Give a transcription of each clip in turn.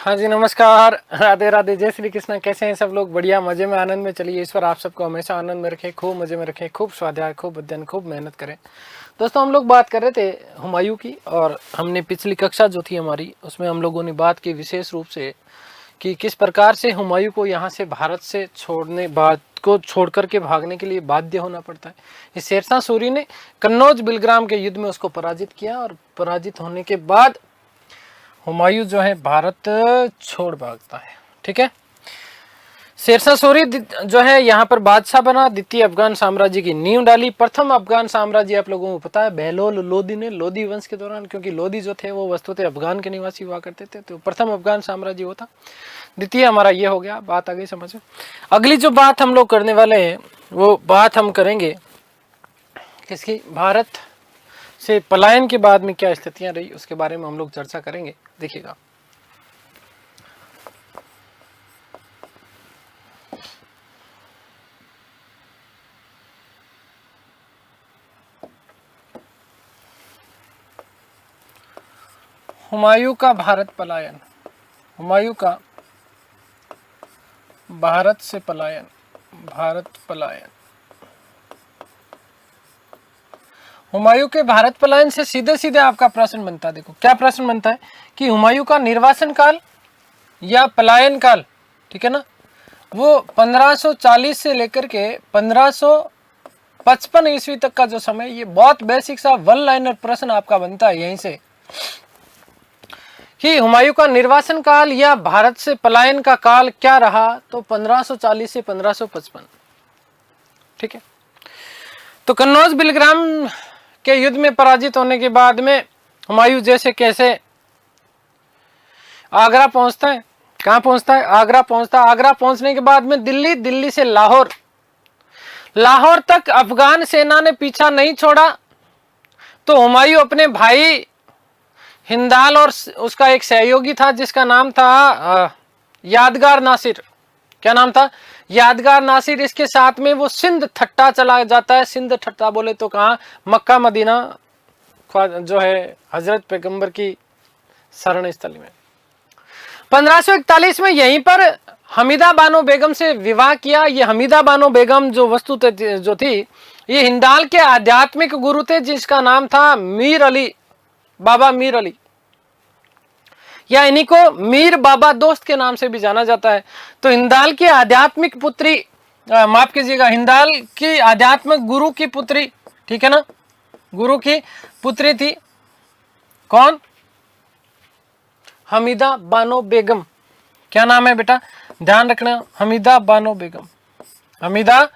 हाँ जी, नमस्कार, राधे राधे, जय श्री कृष्ण। कैसे हैं सब लोग? बढ़िया, मजे में, आनंद में। चलिए, ईश्वर आप सबको हमेशा आनंद में रखे, खूब मजे में रखे, खूब स्वाध्याय, खूब अध्ययन, खूब मेहनत करें। दोस्तों, हम लोग बात कर रहे थे हुमायूं की, और हमने पिछली कक्षा जो थी हमारी, उसमें हम लोगों ने बात की विशेष रूप से कि किस प्रकार से हुमायूं को यहाँ से भारत से छोड़ करके भागने के लिए बाध्य होना पड़ता है। इस शेरशाह सूरी ने कन्नौज बिलग्राम के युद्ध में उसको पराजित किया, और पराजित होने के बाद हुमायूं जो है भारत छोड़ भागता है। ठीक है, शेरशाह सूरी जो है यहाँ पर बादशाह बना, द्वितीय अफगान साम्राज्य की नींव डाली। प्रथम अफगान साम्राज्य आप लोगों को पता है, बहलोल लोदी ने, लोदी वंश के दौरान, क्योंकि लोदी जो थे वो वस्तुतः अफगान के निवासी हुआ करते थे, तो प्रथम अफगान साम्राज्य वो था। द्वितीय हमारा ये हो गया, बात आ गई समझ में। अगली जो बात हम लोग करने वाले हैं वो बात हम करेंगे किसकी? भारत से पलायन के बाद में क्या स्थितियां रही, उसके बारे में हम लोग चर्चा करेंगे। देखिएगा, हुमायूं का भारत पलायन, हुमायूं का भारत से पलायन, भारत पलायन। हुमायूं के भारत पलायन से सीधे सीधे आपका प्रश्न बनता है। देखो क्या प्रश्न बनता है कि हुमायूं का निर्वासन काल या पलायन काल, ठीक है ना, वो 1540 से लेकर के 1555 ईस्वी तक का जो समय, ये बहुत बेसिक सा वन लाइनर प्रश्न आपका बनता है यहीं से कि हुमायूं का निर्वासन काल या भारत से पलायन का काल क्या रहा। तो 1540 से 1555। ठीक है, तो कन्नौज बिलग्राम के युद्ध में पराजित होने के बाद में हुमायूं जैसे कैसे आगरा पहुंचता है। कहां पहुंचता है? आगरा पहुंचता है। आगरा पहुंचने के बाद में दिल्ली, दिल्ली से लाहौर, लाहौर तक अफगान सेना ने पीछा नहीं छोड़ा, तो हुमायूं अपने भाई हिंदाल और उसका एक सहयोगी था जिसका नाम था यादगार नासिर। क्या नाम था? यादगार नासिर। इसके साथ में वो सिंध ठट्टा चला जाता है। सिंध ठट्टा बोले तो कहाँ? मक्का मदीना जो है हजरत पैगंबर की शरण स्थली में। 1541 में यहीं पर हमीदा बानो बेगम से विवाह किया। ये हमीदा बानो बेगम जो वस्तु जो थी, ये हिंदाल के आध्यात्मिक गुरु थे जिसका नाम था मीर अली, बाबा मीर अली, या इन्हीं को मीर बाबा दोस्त के नाम से भी जाना जाता है। तो हिंदाल की आध्यात्मिक पुत्री, माफ कीजिएगा, हिंदाल की आध्यात्मिक गुरु की पुत्री, ठीक है ना, गुरु की पुत्री थी कौन? हमीदा बानो बेगम। क्या नाम है बेटा? ध्यान रखना, हमीदा बानो बेगम। हमीदा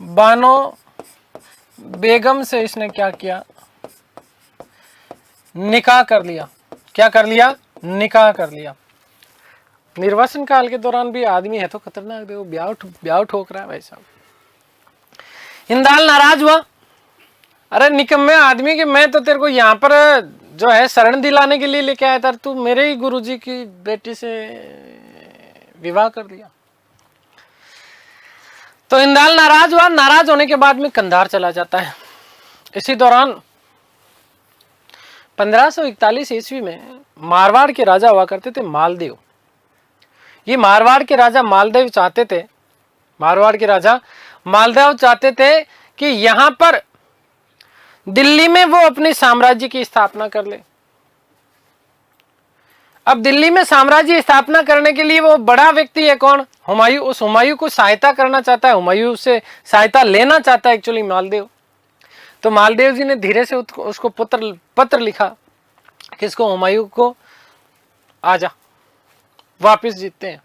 बानो बेगम से इसने क्या किया? निकाह कर लिया। क्या कर लिया? निकाह कर लिया। निर्वासन काल के दौरान भी आदमी है तो खतरनाक, देखो ब्याह ठोक रहा है भाई साहब। हिंदाल नाराज हुआ, अरे निकम्मे आदमी के, मैं तो तेरे को यहाँ पर जो है शरण दिलाने के लिए लेके आया था, तू मेरे ही गुरुजी की बेटी से विवाह कर दिया। तो हिंदाल नाराज हुआ। नाराज होने के बाद में कंधार चला जाता है। इसी दौरान 1541 ईस्वी में मारवाड़ के राजा हुआ करते थे मालदेव। ये मारवाड़ के राजा मालदेव चाहते थे, मारवाड़ के राजा मालदेव चाहते थे कि यहां पर दिल्ली में वो अपने साम्राज्य की स्थापना कर ले। अब दिल्ली में साम्राज्य स्थापना करने के लिए वो बड़ा व्यक्ति है कौन? हुमायूं। उस हुमायूं को सहायता करना चाहता है, हुमायूं से सहायता लेना चाहता है एक्चुअली मालदेव। तो मालदेव जी ने धीरे से उसको पत्र लिखा, किसको? हुमायूं को, आजा वापिस जीतते हैं।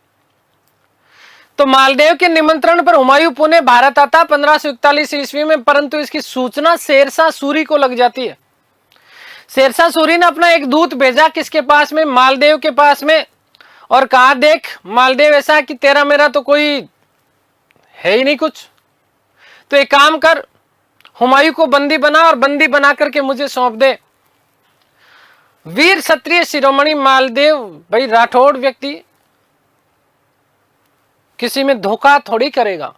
तो मालदेव के निमंत्रण पर हुमायूं पुणे भारत आता 1541 ईस्वी में, परंतु इसकी सूचना शेरशाह सूरी को लग जाती है। शेरशाह सूरी ने अपना एक दूत भेजा किसके पास में? मालदेव के पास में, और कहा देख मालदेव, ऐसा कि तेरा मेरा तो कोई है ही नहीं कुछ, तो एक काम कर, हुमायूं को बंदी बना और बंदी बना करके मुझे सौंप दे। वीर क्षत्रिय शिरोमणि मालदेव, भाई राठौड़ व्यक्ति किसी में धोखा थोड़ी करेगा,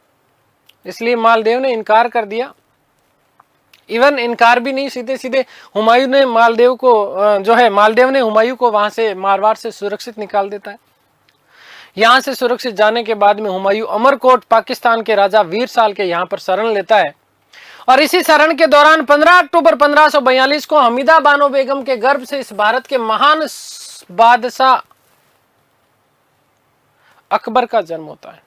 इसलिए मालदेव ने इनकार कर दिया इवन इनकार भी नहीं, सीधे सीधे हुमायूं ने मालदेव को जो है मालदेव ने हुमायूं को वहां से मारवाड़ से सुरक्षित निकाल देता है। यहां से सुरक्षित जाने के बाद में हुमायूं अमरकोट पाकिस्तान के राजा वीर साल के यहां पर शरण लेता है और इसी शरण के दौरान 15 अक्टूबर 1542 को हमीदा बानो बेगम के गर्भ से इस भारत के महान बादशाह अकबर का जन्म होता है।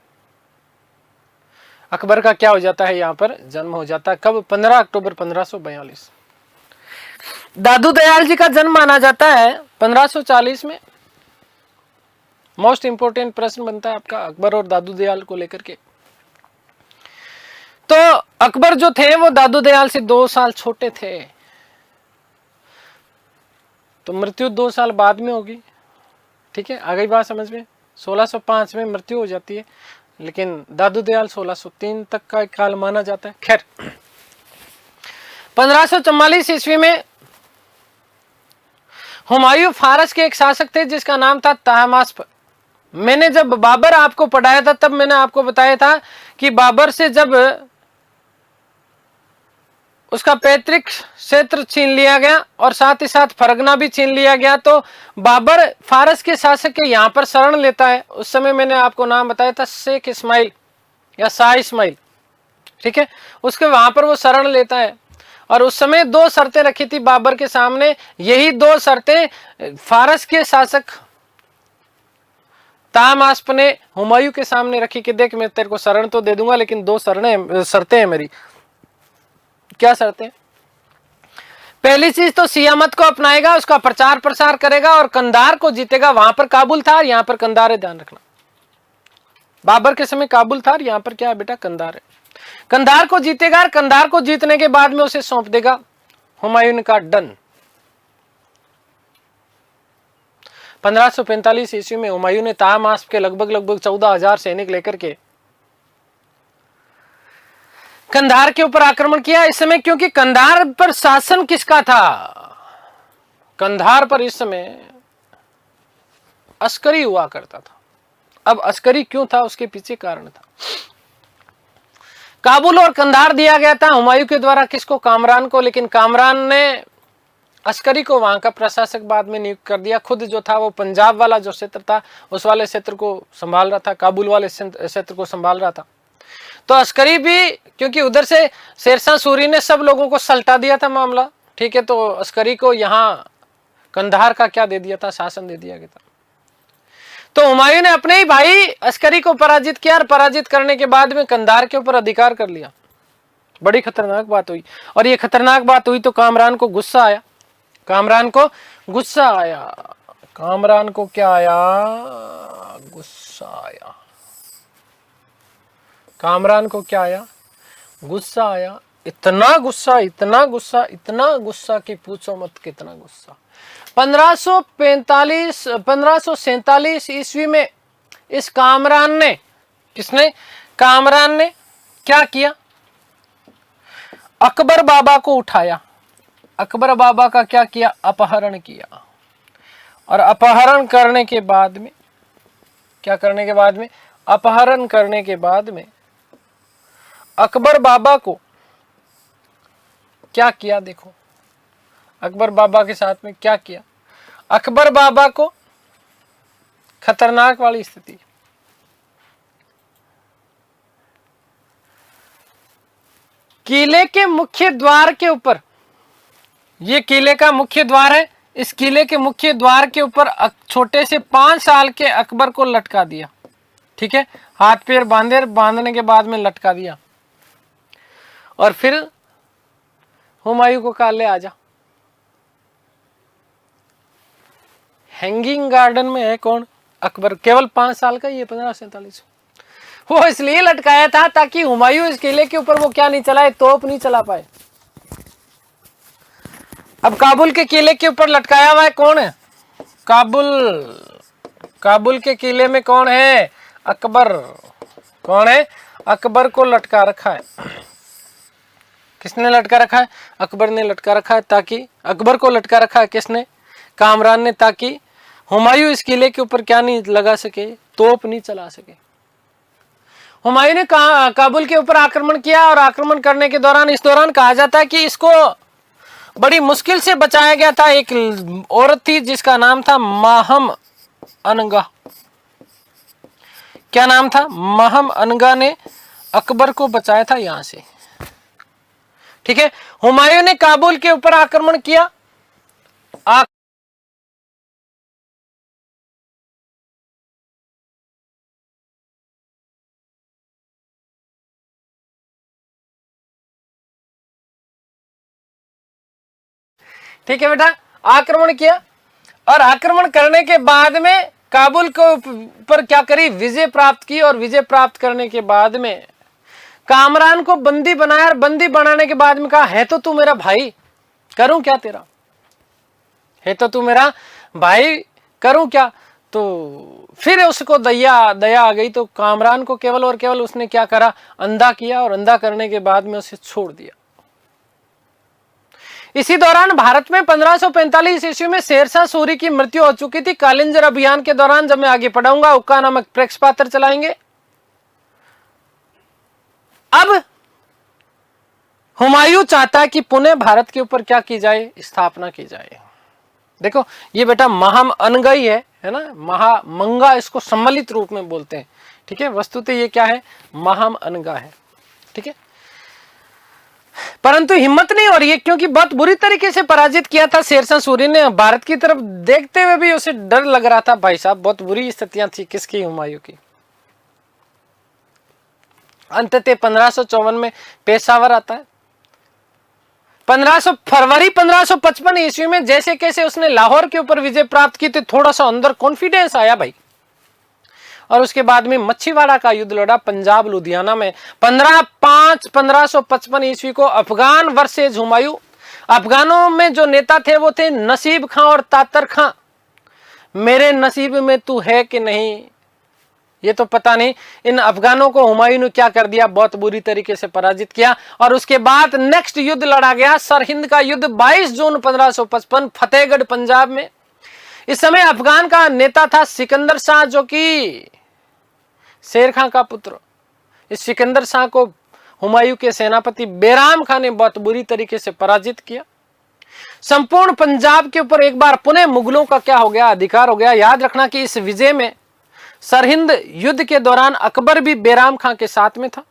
अकबर का क्या हो जाता है, यहां पर जन्म हो जाता है। कब? 15 अक्टूबर 1542। दादू दयाल जी का जन्म माना जाता है 1540 में। मोस्ट इंपोर्टेंट प्रश्न बनता है आपका अकबर और दादू दयाल को लेकर के। तो अकबर जो थे वो दादू दयाल से 2 साल छोटे थे, तो मृत्यु 2 साल बाद में होगी। ठीक है, आ गई बात समझ में। 1605 में मृत्यु हो जाती है, लेकिन दादू दयाल 1603 तक का काल माना जाता है। खैर, 1544 ईस्वी में हुमायूं फारस के एक शासक थे जिसका नाम था तहमास्प। मैंने जब बाबर आपको पढ़ाया था तब मैंने आपको बताया था कि बाबर से जब उसका पैतृक क्षेत्र छीन लिया गया और साथ ही साथ फरगना भी छीन लिया गया, तो बाबर फारस के शासक के यहां पर शरण लेता है। उस समय मैंने आपको नाम बताया था शेख इस्माइल या शाह इस्माइल। ठीक है, उसके वहां पर वो शरण लेता है और उस समय 2 शर्तें रखी थी बाबर के सामने। यही 2 शर्तें फारस के शासक ताहमास्प ने हुमायूं के सामने रखी कि देख, मैं तेरे को शरण तो दे दूंगा, लेकिन 2 शर्तें हैं मेरी। क्या शर्तें? पहली चीज तो सियामत को अपनाएगा, उसका प्रचार प्रसार करेगा और कंधार को जीतेगा। वहां पर काबुल था, यहां पर कंधार है, ध्यान रखना। बाबर के समय काबुल था, यहां पर क्या है बेटा, कंधार है। कंधार को जीतेगा और कंधार को जीतने के बाद में उसे सौंप देगा। हुमायूं ने कहा डन। 1545 ईस्वी में हुमायूं ने ताहमास्प के लगभग 14,000 सैनिक लेकर के कंधार के ऊपर आक्रमण किया। इस समय क्योंकि कंधार पर शासन किसका था? कंधार पर इस समय अस्करी हुआ करता था। अब अस्करी क्यों था, उसके पीछे कारण था। काबुल और कंधार दिया गया था हुमायूं के द्वारा किसको? कामरान को, लेकिन कामरान ने अस्करी को वहां का प्रशासक बाद में नियुक्त कर दिया। खुद जो था वो पंजाब वाला जो क्षेत्र था उस वाले क्षेत्र को संभाल रहा था, काबुल वाले क्षेत्र को संभाल रहा था। तो अस्करी भी, क्योंकि उधर से शेरशाह सूरी ने सब लोगों को सल्टा दिया था मामला। ठीक है, तो अस्करी को यहाँ कंधार का क्या दे दिया था, शासन दे दिया गया था। तो हुमायूं ने अपने ही भाई अस्करी को पराजित किया और पराजित करने के बाद में कंधार के ऊपर अधिकार कर लिया। बड़ी खतरनाक बात हुई, और ये खतरनाक बात हुई तो कामरान को गुस्सा आया। कामरान को गुस्सा आया। कामरान को क्या आया? गुस्सा आया। कामरान को क्या आया? गुस्सा आया। इतना गुस्सा, इतना गुस्सा, इतना गुस्सा कि पूछो मत कितना गुस्सा। 1547 ईस्वी में इस कामरान ने, किसने? कामरान ने क्या किया? अकबर बाबा को उठाया। अकबर बाबा का क्या किया? अपहरण किया। और अपहरण करने के बाद में क्या करने के बाद में? अपहरण करने के बाद में अकबर बाबा को क्या किया? देखो अकबर बाबा के साथ में क्या किया। अकबर बाबा को खतरनाक वाली स्थिति, किले के मुख्य द्वार के ऊपर, ये किले का मुख्य द्वार है, इस किले के मुख्य द्वार के ऊपर छोटे से 5 साल के अकबर को लटका दिया। ठीक है, हाथ पैर बांधने के बाद में लटका दिया और फिर हुमायूं को कहा ले आजा। हैंगिंग गार्डन में है कौन? अकबर। केवल 5 साल का, ये 1547। वो इसलिए लटकाया था ताकि हुमायूं इस किले के ऊपर वो क्या नहीं चलाए, तोप नहीं चला पाए। अब काबुल के किले के ऊपर लटकाया हुआ है कौन है? काबुल के किले में कौन है? अकबर। कौन है? अकबर को लटका रखा है। किसने लटका रखा है? अकबर ने लटका रखा है। ताकि अकबर को लटका रखा है किसने? कामरान ने, ताकि हुमायूं इस किले के ऊपर क्या नहीं लगा सके, तोप नहीं चला सके। हुमायूं ने काबुल के ऊपर आक्रमण किया और आक्रमण करने के दौरान इस दौरान कहा जाता है कि इसको बड़ी मुश्किल से बचाया गया था। एक औरत थी जिसका नाम था माहम अनगा। क्या नाम था? माहम अनगा ने अकबर को बचाया था यहां से। ठीक है, हुमायूं ने काबुल के ऊपर आक्रमण किया। ठीक है बेटा, आक्रमण किया और आक्रमण करने के बाद में काबुल के ऊपर क्या करी? विजय प्राप्त की। और विजय प्राप्त करने के बाद में कामरान को बंदी बनाया और बंदी बनाने के बाद में कहा, है तो तू मेरा भाई, करूं क्या तेरा? है तो तू मेरा भाई, करूं क्या? तो फिर उसको दया आ गई। तो कामरान को केवल और केवल उसने क्या करा? अंधा किया और अंधा करने के बाद में उसे छोड़ दिया। इसी दौरान भारत में 1545 ईस्वी में शेरशाह सूरी की मृत्यु हो चुकी थी। कालिंजर अभियान के दौरान, जब मैं आगे पढ़ाऊंगा, उक्का नामक प्रेक्षपात्र चलाएंगे। अब हुमायूं चाहता है कि पुनः भारत के ऊपर क्या की जाए? स्थापना की जाए। देखो ये बेटा महाम अनगई है ना, महामंगा इसको सम्मिलित रूप में बोलते हैं। ठीक है, वस्तुतः ये क्या है? महाम अनगा है। ठीक है, परंतु हिम्मत नहीं हो रही है क्योंकि बहुत बुरी तरीके से पराजित किया था शेरशाह सूरी ने। भारत की तरफ देखते हुए भी उसे डर लग रहा था। भाई साहब, बहुत बुरी स्थितियां थी किसकी? हुमायूं की। अंततः 1554 में पेशावर आता है। फरवरी 1555 ईस्वी में जैसे कैसे उसने लाहौर के ऊपर विजय प्राप्त की तो थोड़ा सा अंदर कॉन्फिडेंस आया भाई। और उसके बाद में मच्छीवाड़ा का युद्ध लड़ा पंजाब लुधियाना में। 1555 ईस्वी को अफगान वर्सेज हुमायूं। अफगानों में जो नेता थे वो थे नसीब खां और तातर खां। मेरे नसीब में तू है कि नहीं ये तो पता नहीं। इन अफगानों को हुमायूं ने क्या कर दिया? बहुत बुरी तरीके से पराजित किया। और उसके बाद नेक्स्ट युद्ध लड़ा गया, सरहिंद का युद्ध, 22 जून 1555 फतेहगढ़ पंजाब में। इस समय अफगान का नेता था सिकंदर शाह, जो कि शेर खां का पुत्र। इस सिकंदर शाह को हुमायूं के सेनापति बैराम खां ने बहुत बुरी तरीके से पराजित किया। संपूर्ण पंजाब के ऊपर एक बार पुनः मुगलों का क्या हो गया? अधिकार हो गया। याद रखना कि इस विजय में, सरहिंद युद्ध के दौरान, अकबर भी बैराम खां के साथ में था।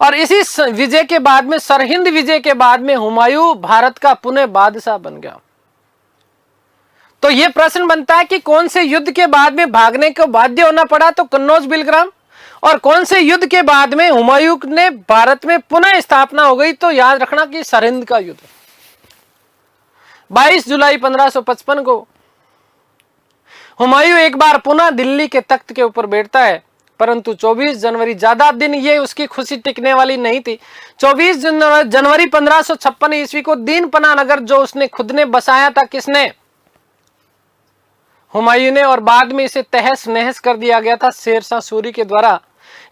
और इसी विजय के बाद में, सरहिंद विजय के बाद में, हुमायूं भारत का पुनः बादशाह बन गया। तो यह प्रश्न बनता है कि कौन से युद्ध के बाद में भागने को बाध्य होना पड़ा? तो कन्नौज बिलग्राम। और कौन से युद्ध के बाद में हुमायूं ने भारत में पुनः स्थापना हो गई? तो याद रखना कि सरहिंद का युद्ध। 22 जुलाई 1555 को हुमायूं एक बार पुनः दिल्ली के तख्त के ऊपर बैठता है। परंतु 24 जनवरी, ज्यादा दिन ये उसकी खुशी टिकने वाली नहीं थी। 24 जनवरी 1556 ईस्वी को दीनपना नगर, जो उसने खुद ने बसाया था, किसने? हुमायूं ने। और बाद में इसे तहस नहस कर दिया गया था शेरशाह सूरी के द्वारा।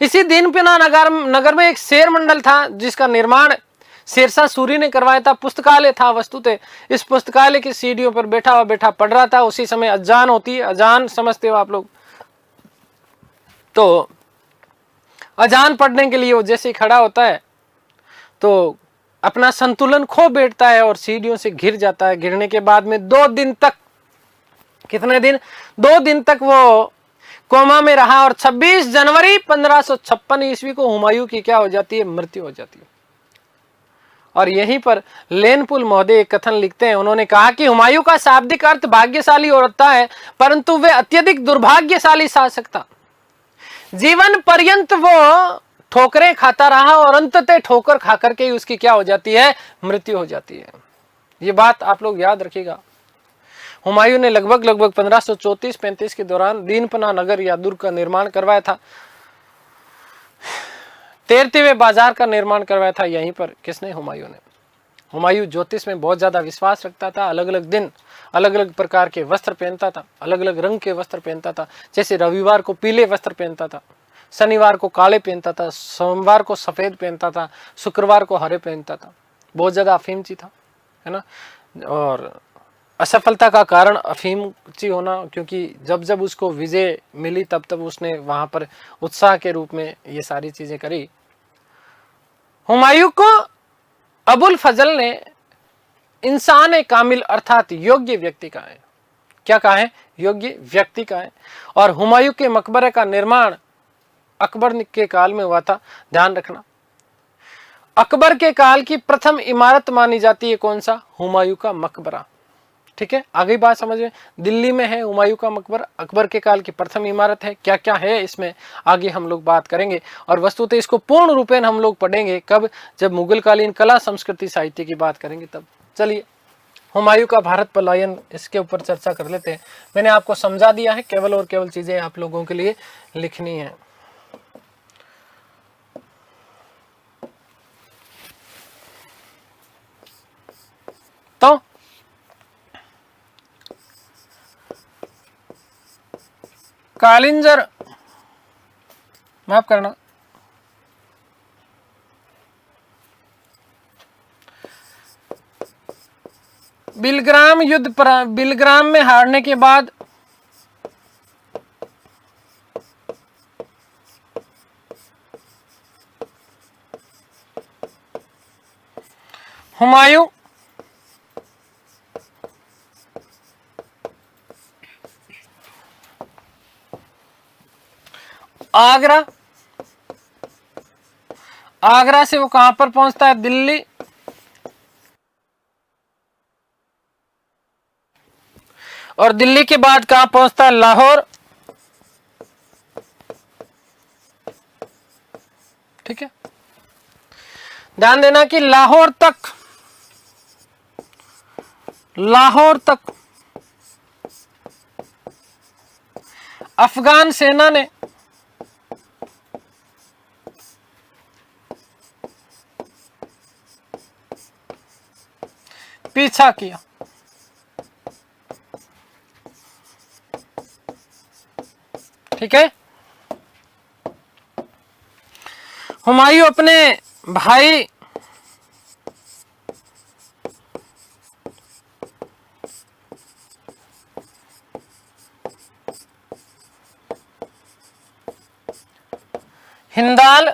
इसी दीनपना नगर में एक शेर मंडल था जिसका निर्माण शेरशाह सूरी ने करवाया था। पुस्तकालय था वस्तुतः। इस पुस्तकालय की सीढ़ियों पर बैठा पढ़ रहा था। उसी समय अजान होती है। अजान समझते हो आप लोग? तो अजान पढ़ने के लिए वो जैसे ही खड़ा होता है तो अपना संतुलन खो बैठता है और सीढ़ियों से गिर जाता है। गिरने के बाद में 2 दिन तक, कितने दिन? 2 दिन तक वो कोमा में रहा। और 26 जनवरी 1556 ईस्वी को हुमायूं की क्या हो जाती है? मृत्यु हो जाती है। और यहीं पर लेनपुल महोदय एक कथन लिखते हैं। उन्होंने कहा कि हुमायूं का शाब्दिक अर्थ भाग्यशाली होता है, परंतु वे अत्यधिक दुर्भाग्यशाली शासक था। जीवन पर्यंत वो ठोकरें खाता रहा और अंततः ठोकर खाकर के ही उसकी क्या हो जाती है? मृत्यु हो जाती है। ये बात आप लोग याद रखिएगा। हुमायूं ने लगभग 1534-35 के दौरान दीनपना नगर या दुर्ग का निर्माण करवाया था। 13वें बाजार का निर्माण करवाया था यहीं पर। किसने? हुमायूं ने। हुमायूं ज्योतिष में बहुत ज्यादा विश्वास रखता था। अलग अलग दिन अलग अलग प्रकार के वस्त्र पहनता था, अलग अलग रंग के वस्त्र पहनता था। जैसे रविवार को पीले वस्त्र पहनता था, शनिवार को काले पहनता था, सोमवार को सफेद पहनता था, शुक्रवार को हरे पहनता था। बहुत ज्यादा अफीमची था, है ना। और असफलता का कारण अफीमची होना, क्योंकि जब जब उसको विजय मिली तब तब उसने वहां पर उत्साह के रूप में ये सारी चीजें करी। हुमायूं को अबुल फजल ने इंसान कामिल अर्थात योग्य व्यक्ति कहा है। क्या कहा है? योग्य व्यक्ति कहा है। और हुमायूं के मकबरे का निर्माण अकबर के काल में हुआ था। ध्यान रखना, अकबर के काल की प्रथम इमारत मानी जाती है कौन सा? हुमायूं का मकबरा। ठीक है, आगे बात समझ में। दिल्ली में है हुमायूं का मकबरा, अकबर के काल की प्रथम इमारत है। क्या क्या है इसमें आगे हम लोग बात करेंगे। और वस्तुतः इसको पूर्ण रूपेण हम लोग पढ़ेंगे कब? जब मुगल कालीन कला संस्कृति साहित्य की बात करेंगे तब। चलिए, हुमायूं का भारत पलायन, इसके ऊपर चर्चा कर लेते हैं। मैंने आपको समझा दिया है, केवल और केवल चीजें आप लोगों के लिए लिखनी है। तो कालिंजर, माफ करना, बिलग्राम युद्ध, बिलग्राम में हारने के बाद हुमायूं आगरा, आगरा से वो कहां पर पहुंचता है? दिल्ली। और दिल्ली के बाद कहां पहुंचता है? लाहौर। ठीक है, ध्यान देना कि लाहौर तक अफगान सेना ने पीछा किया। ठीक है, हुमायूं अपने भाई हिंदाल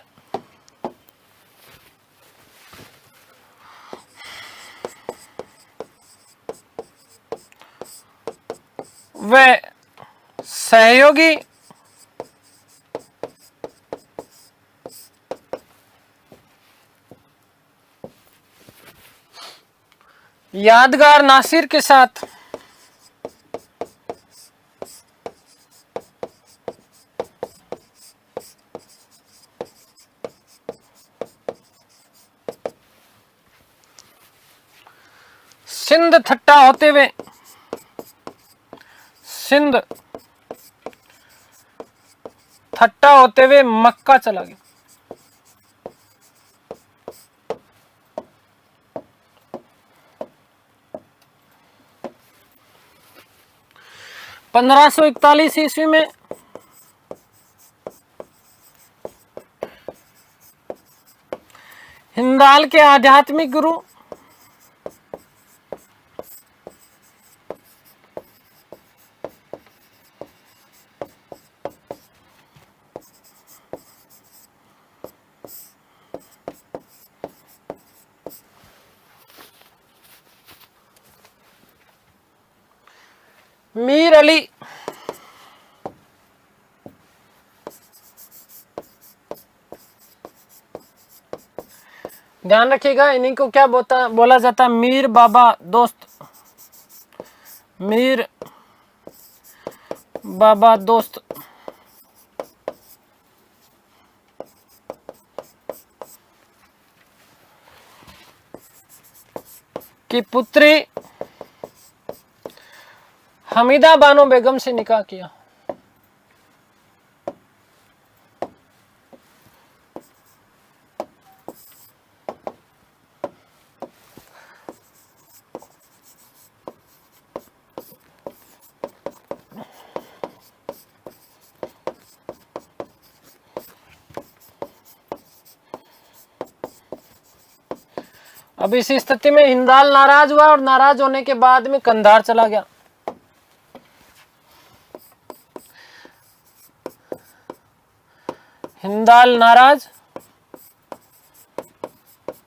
व सहयोगी यादगार नासिर के साथ सिंध थट्टा होते हुए मक्का चला गया। पंद्रह सौ 41 ईस्वी में हिंदाल के आध्यात्मिक गुरु मीर अली ध्यान रखिएगा, इन्हीं को क्या बोला जाता है? मीर बाबा दोस्त, मीर बाबा दोस्त की पुत्री हमीदा बानो बेगम से निकाह किया। अब इस स्थिति में हिंदाल नाराज हुआ और नाराज होने के बाद में कंधार चला गया। हिंदाल नाराज,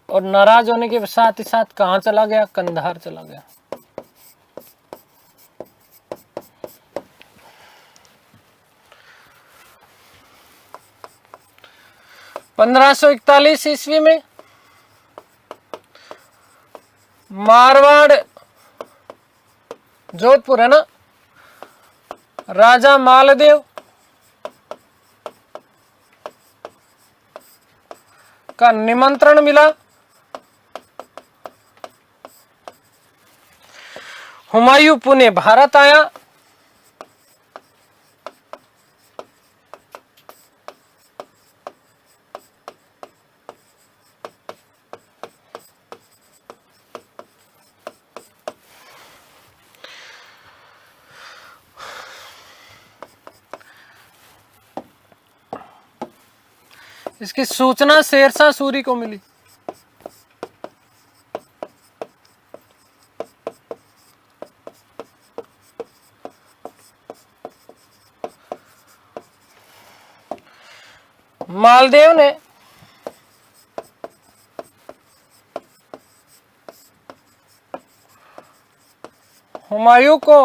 और नाराज होने के साथ ही साथ कहां चला गया? कंधार चला गया। पंद्रह सौ 41 ईस्वी में मारवाड़, जोधपुर है ना, राजा मालदेव का निमंत्रण मिला। हुमायूं पुणे भारत आया। इसकी सूचना शेरशाह सूरी को मिली। मालदेव ने हुमायूं को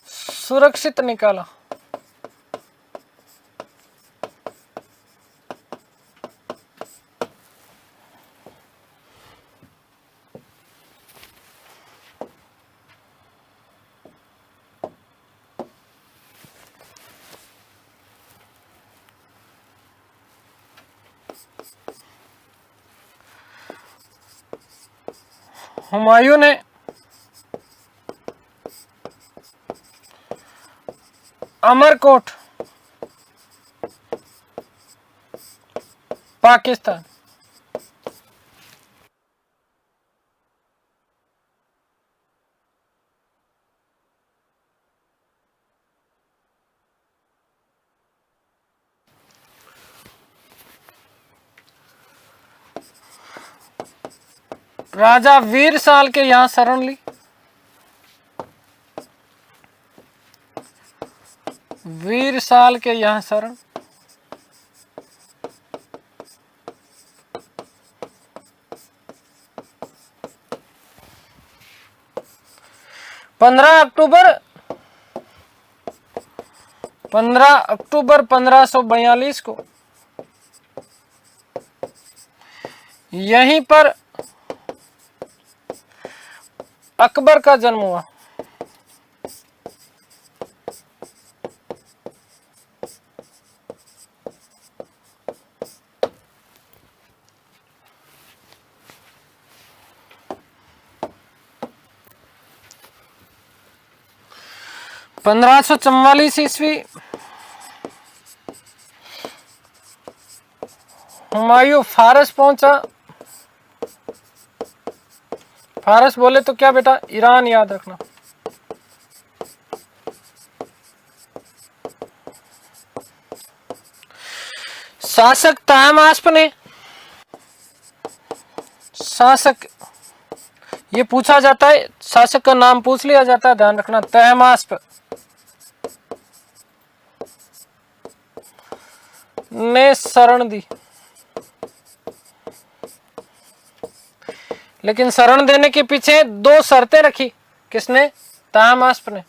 सुरक्षित निकाला। हुमायूं ने अमरकोट, पाकिस्तान, राजा वीर साल के यहां शरण ली। वीर साल के यहां शरण। पंद्रह अक्टूबर 1542 को यहीं पर अकबर का जन्म हुआ। पंद्रह सौ 44 ईस्वी हुमायूं फारस पहुंचा। फारस बोले तो क्या बेटा? ईरान याद रखना। शासक तहमास्प ने, शासक ये पूछा जाता है, शासक का नाम पूछ लिया जाता है, ध्यान रखना। तहमास्प ने शरण दी, लेकिन शरण देने के पीछे दो शर्तें रखी। किसने? तहमास्प ने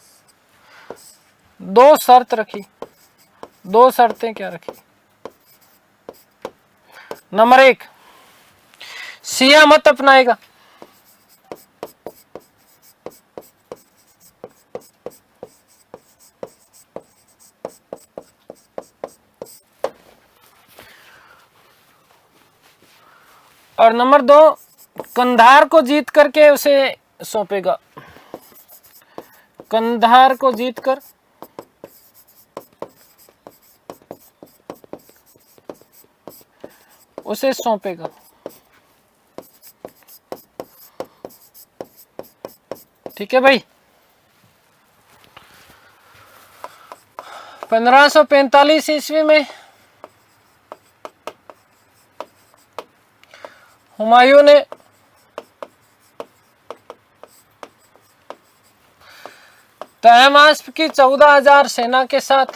दो शर्त रखी। दो शर्तें क्या रखी? नंबर एक, शिया मत अपनाएगा। और नंबर दो, कंधार को जीत करके उसे सौंपेगा। कंधार को जीतकर उसे सौंपेगा। ठीक है भाई। 1545 ईस्वी में हुमायूं ने तहमास्प की 14,000 सेना के साथ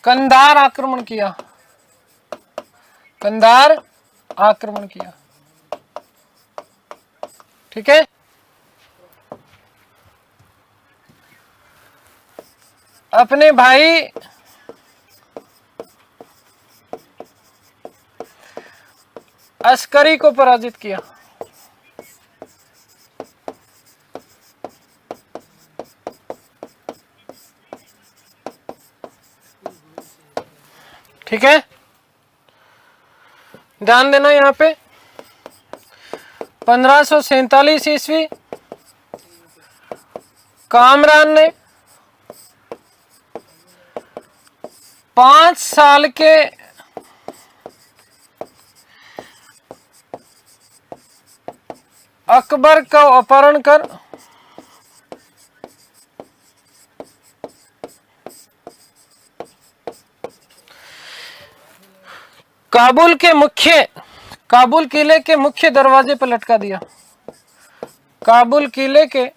कंधार आक्रमण किया। कंधार आक्रमण किया। ठीक है। अपने भाई अस्करी को पराजित किया। ठीक है, ध्यान देना यहां पे 1547 ईस्वी कामरान ने 5 साल के अकबर का अपहरण कर काबुल किले के मुख्य दरवाजे पर लटका दिया। काबुल किले के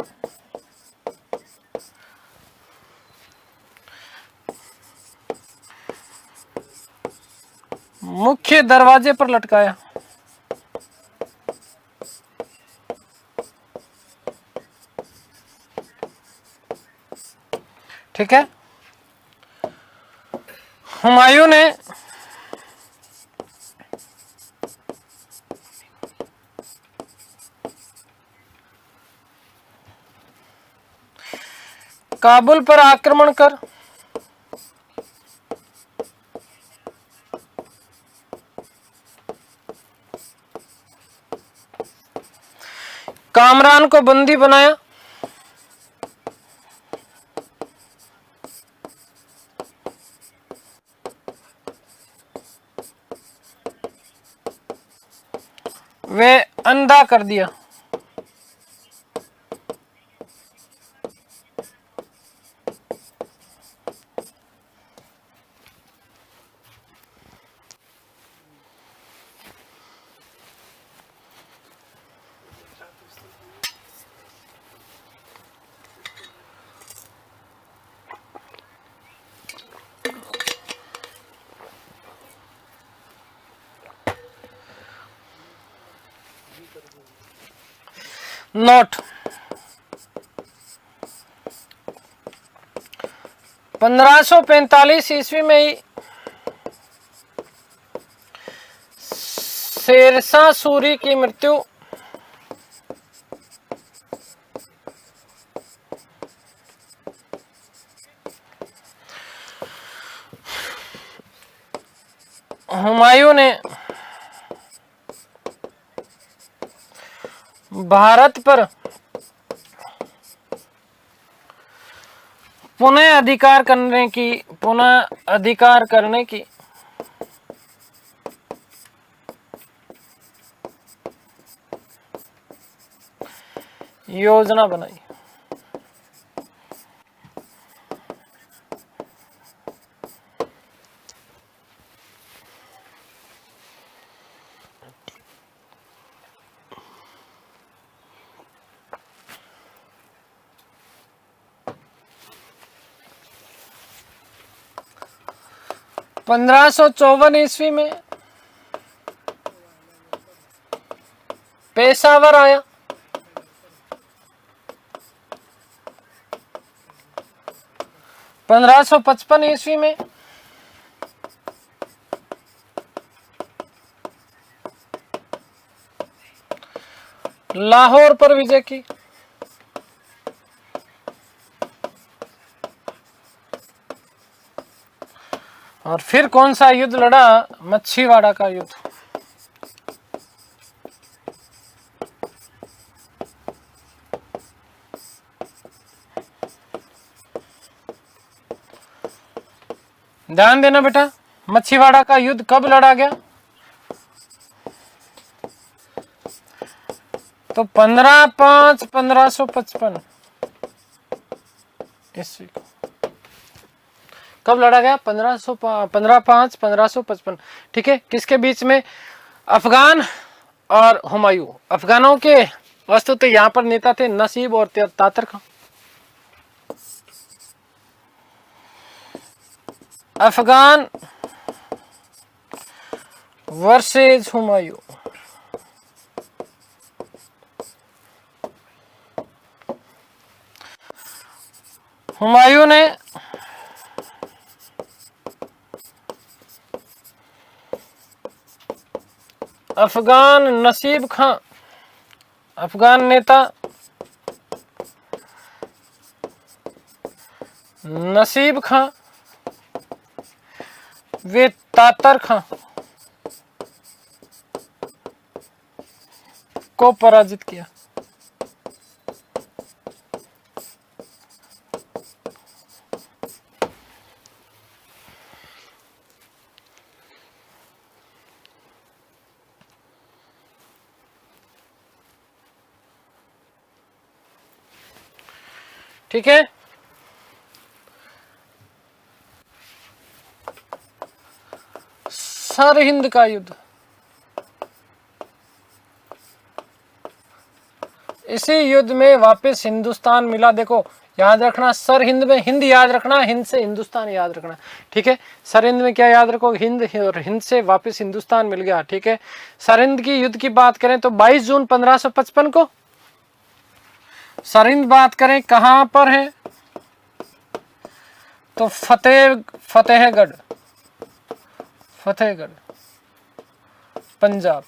मुख्य दरवाजे पर लटकाया। ठीक है। हुमायूं ने काबुल पर आक्रमण कर कामरान को बंदी बनाया। वे अंधा कर दिया। नोट 1545 ईस्वी में ही शेरशाह सूरी की मृत्यु हुमायूं ने भारत पर पुनः अधिकार करने की योजना बनाई। पंद्रह सौ 54 ईस्वी में पेशावर आया। पंद्रह सौ 55 ईस्वी में लाहौर पर विजय की। और फिर कौन सा युद्ध लड़ा? मच्छीवाड़ा का युद्ध। ध्यान देना बेटा, मच्छीवाड़ा का युद्ध कब लड़ा गया? तो 15/5/1555 ईस्वी को कब लड़ा गया? 15/5/1555। ठीक है, किसके बीच में? अफगान और हुमायूं। अफगानों के वस्तु तो यहाँ पर नेता थे नसीब और तातर खां। अफगान वर्सेज हुमायूं। हुमायूं ने अफगान नसीब खां, अफगान नेता नसीब खां वे तातर खां को पराजित किया। ठीक है, सरहिंद का युद्ध, इसी युद्ध में वापस हिंदुस्तान मिला। देखो याद रखना, सरहिंद में हिंद याद रखना, हिंद से हिंदुस्तान याद रखना। ठीक है, सरहिंद में क्या याद रखो? हिंद, और हिंद से वापस हिंदुस्तान मिल गया। ठीक है, सरहिंद की युद्ध की बात करें तो 22 जून 1555 को सरहिंद बात करें कहां पर है तो फतेहगढ़ पंजाब।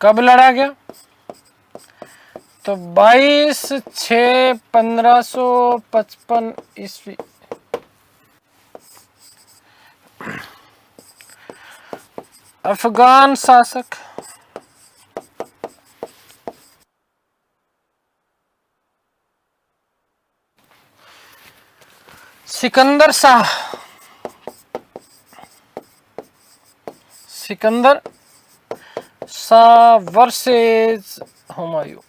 कब लड़ा गया? तो 22/6/1555 ईस्वी। अफगान शासक सिकंदर शाह वर्सेस हुमायूं।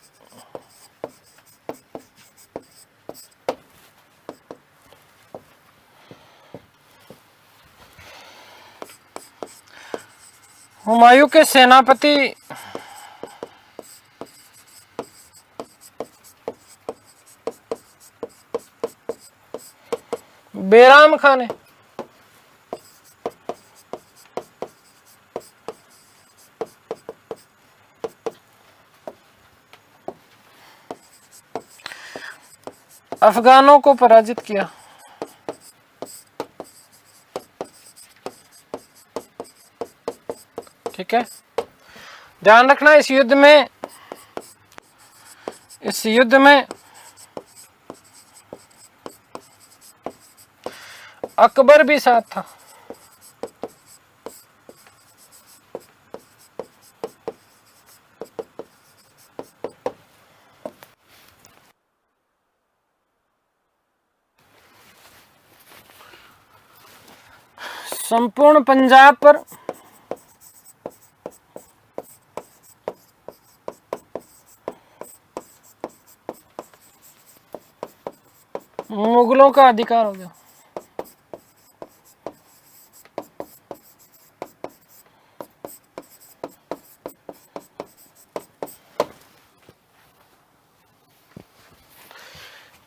हुमायूं के सेनापति बैराम खान है। अफगानों को पराजित किया। ठीक है, ध्यान रखना इस युद्ध में अकबर भी साथ था। संपूर्ण पंजाब पर मुगलों का अधिकार हो गया।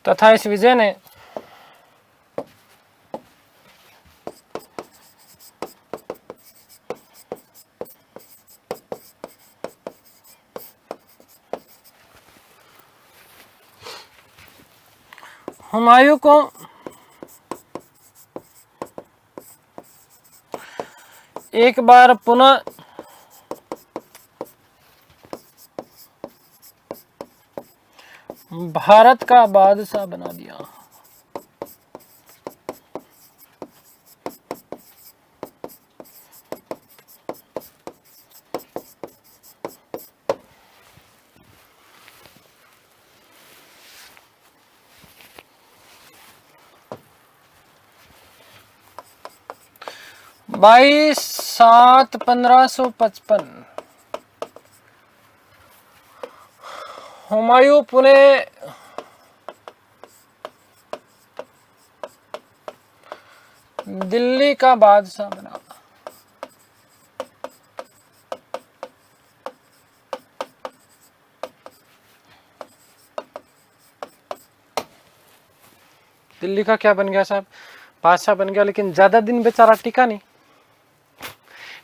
तथा इस विजय ने हुमायूं को एक बार पुनः भारत का बादशाह बना दिया। 22/7/1555 हुमायूं पुणे दिल्ली का बादशाह बना। दिल्ली का क्या बन गया साहब? बादशाह बन गया, लेकिन ज्यादा दिन बेचारा टिका नहीं।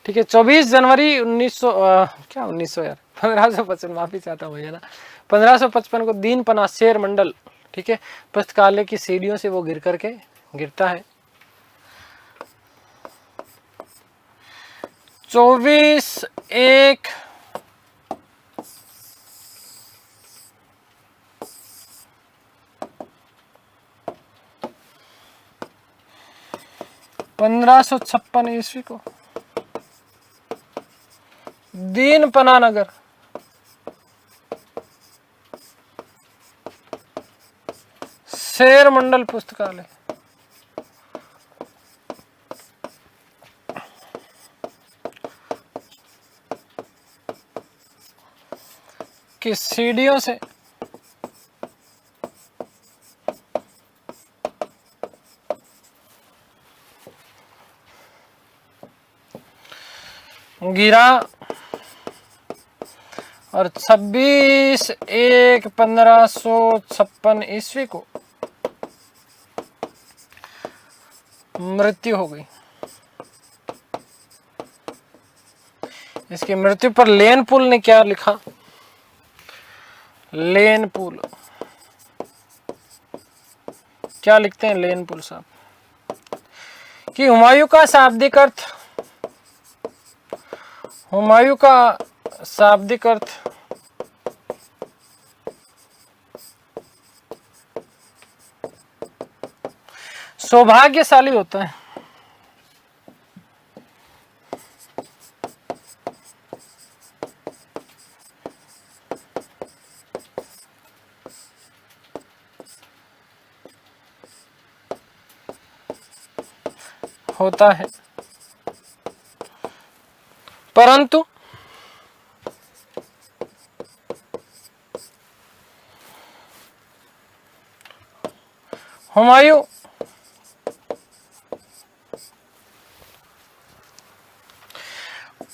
ठीक है, 24 जनवरी 1900 क्या 1900 यार 1555, माफी चाहता हूँ भैया ना, 1555 को दीन पना शेर मंडल, ठीक है, पुस्तकालय की सीढ़ियों से वो गिरता है। 24/1 1556 ईस्वी को दीन पना नगर शेर मंडल पुस्तकालय की सीढ़ियों से गिरा और 26/1/1556 ईस्वी को मृत्यु हो गई। इसकी मृत्यु पर लेनपुल ने क्या लिखा? लेनपुल क्या लिखते हैं लेनपुल साहब कि हुमायूं का शाब्दिक अर्थ सौभाग्यशाली होता है। होता है, परंतु हुमायूं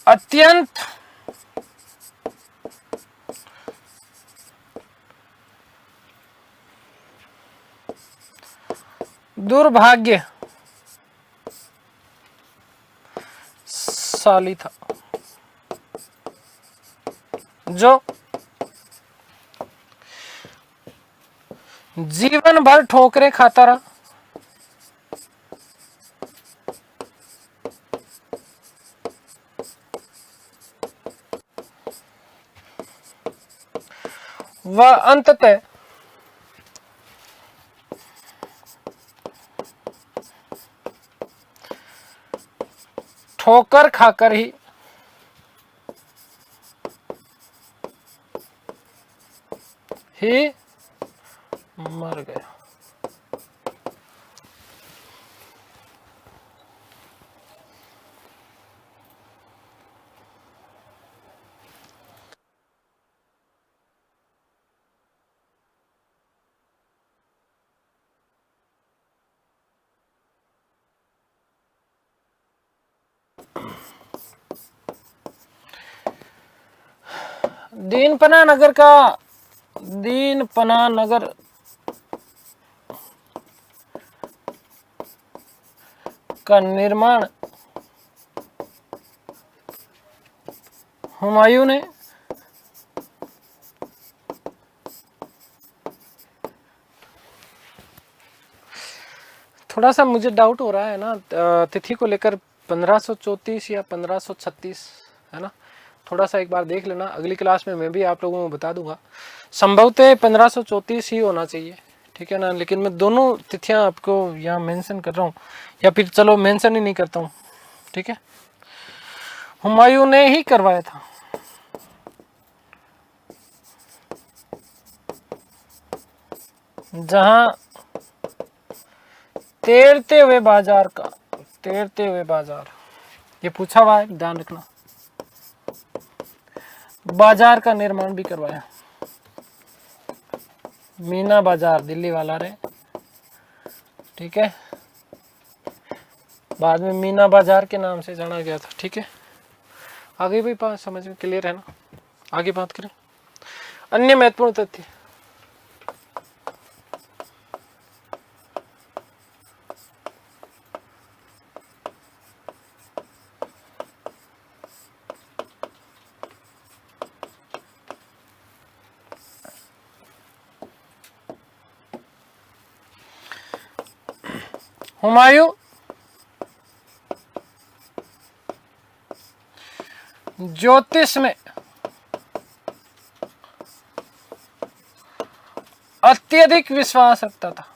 अत्यंत दुर्भाग्यशाली था, जो जीवन भर ठोकरें खाता रहा। वह अंततः ठोकर खाकर ही मर गया। दीनपना नगर का निर्माण हुमायूं ने थोड़ा सा मुझे डाउट हो रहा है ना तिथि को लेकर, 1534 या 1536 है ना, थोड़ा सा एक बार देख लेना। अगली क्लास में मैं भी आप लोगों को बता दूंगा। संभवतः 1534 ही होना चाहिए, ठीक है ना, लेकिन मैं दोनों तिथियां आपको यहाँ मेंशन कर रहा हूँ, या फिर चलो मेंशन ही नहीं करता हूँ, ठीक है। हुमायूं ने ही करवाया था। जहां तैरते हुए बाजार ये पूछा हुआ है, ध्यान रखना। बाजार का निर्माण भी करवाया, मीना बाजार दिल्ली वाला रे, ठीक है। बाद में मीना बाजार के नाम से जाना गया था, ठीक है। आगे भी बात समझ में क्लियर है ना? आगे बात करें अन्य महत्वपूर्ण तथ्य। हुमायूं ज्योतिष में अत्यधिक विश्वास रखता था।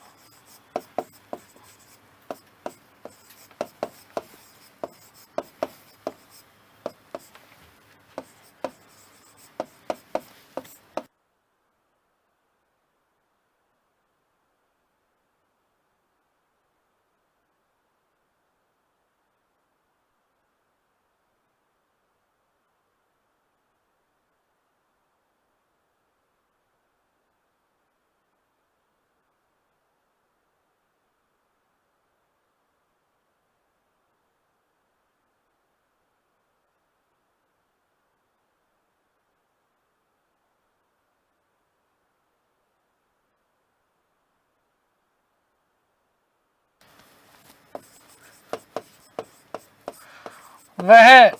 वह